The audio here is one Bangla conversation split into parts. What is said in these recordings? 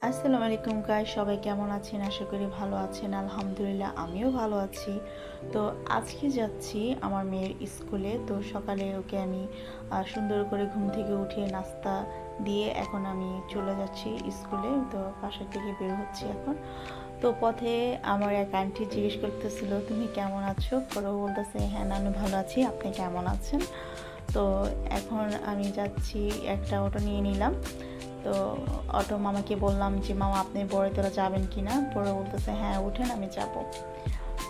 আসসালামু আলাইকুম গাইস, সবাই কেমন আছেন? আশা করি ভালো আছেন। আলহামদুলিল্লাহ আমিও ভালো আছি। তো আজকে যাচ্ছি আমার মেয়ের স্কুলে। তো সকালে ওকে আমি সুন্দর করে ঘুম থেকে উঠিয়ে নাস্তা দিয়ে এখন আমি চলে যাচ্ছি স্কুলে। তো বাসা থেকে বের হচ্ছি এখন। তো পথে আমার এক আন্টি জিজ্ঞেস করতেছিল, তুমি কেমন আছো? পরে বলতেছে, হ্যাঁ আমি ভালো আছি, আপনি কেমন আছেন? তো এখন আমি যাচ্ছি, একটা অটো নিয়ে নিলাম। তো অটো মামাকে বললাম যে, মামা আপনি বড়তলা যাবেন কি না? পরে বলতেছে, হ্যাঁ উঠেন আমি যাব।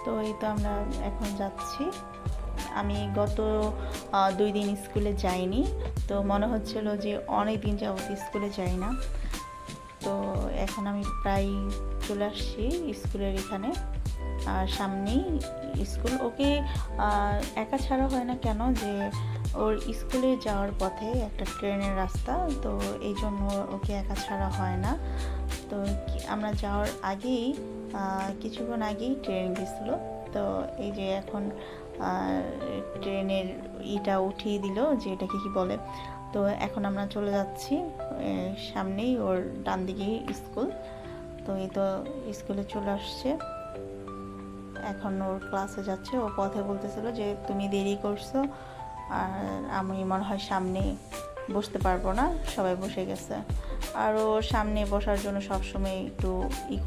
তো এই তো আমরা এখন যাচ্ছি। আমি গত 2 দিন স্কুলে যাইনি। তো মনে হচ্ছিল যে অনেক দিন যাবত স্কুলে যাই না। তো এখন আমি প্রায় চলে আসছি স্কুলের এখানে। সামনেই স্কুল। ওকে একা ছাড়া হয় না কেন, যে ওর স্কুলে যাওয়ার পথে একটা ট্রেনের রাস্তা, তো এই জন্য ওকে একা ছাড়া হয় না। তো আমরা যাওয়ার আগেই কিছুক্ষণ আগেই ট্রেন গেছিলো। তো এই যে এখন ট্রেনের উঠিয়ে দিল, যে এটাকে কি বলে। তো এখন আমরা চলে যাচ্ছি, সামনেই ওর ডান দিকেই স্কুল। তো এই তো স্কুলে চলে আসছে, এখন ওর ক্লাসে যাচ্ছে। ও পথে বলতেছিল যে তুমি দেরি করছো, আর আমি মনে হয় সামনে বসতে পারবো না, সবাই বসে গেছে। আর ও সামনে বসার জন্য সবসময় একটু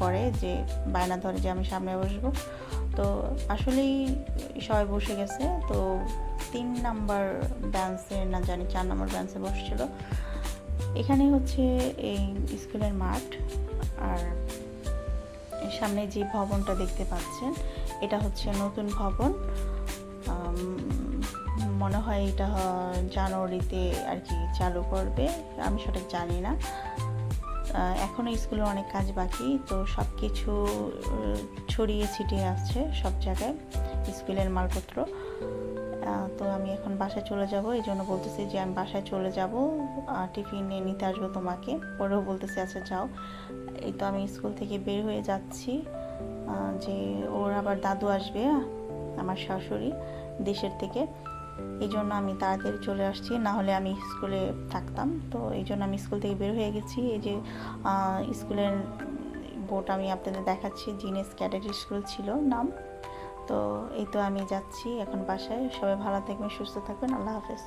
করে, যে বায়না ধরে যে আমি সামনে বসবো। তো আসলেই সবাই বসে গেছে। তো 3 নাম্বার বেঞ্চে, না জানি 4 নাম্বার বেঞ্চে বসছিল। এখানে হচ্ছে এই স্কুলের মাঠ। আর সামনে যে ভবনটা দেখতে পাচ্ছেন, এটা হচ্ছে নতুন ভবন। মনে হয় এটা জানুয়ারিতে আর কি চালু করবে, আমি সঠিক জানি না। এখনও স্কুলের অনেক কাজ বাকি। তো সব কিছু ছড়িয়ে ছিটিয়ে আছে সব জায়গায় স্কুলের মালপত্র। তো আমি এখন বাসায় চলে যাব, এই জন্য বলতেছি যে আমি বাসায় চলে যাব, টিফিন নিয়ে নিতে আসবো তোমাকে। পরেও বলতেছি আচ্ছা যাও। এই তো আমি স্কুল থেকে বের হয়ে যাচ্ছি, যে ওর আবার দাদু আসবে, আমার শাশুড়ি দেশের থেকে। এই জন্য আমি তাড়াতাড়ি চলে আসছি, না হলে আমি স্কুলে থাকতাম। তো এই জন্য আমি স্কুল থেকে বের হয়ে গেছি। এই যে স্কুলের বোর্ড আমি আপনাদের দেখাচ্ছি, জিনেস ক্যাডেট স্কুল ছিল নাম। তো এই তো আমি যাচ্ছি এখন বাসায়। সবাই ভালো থাকবেন, সুস্থ থাকবেন। আল্লাহ হাফেজ।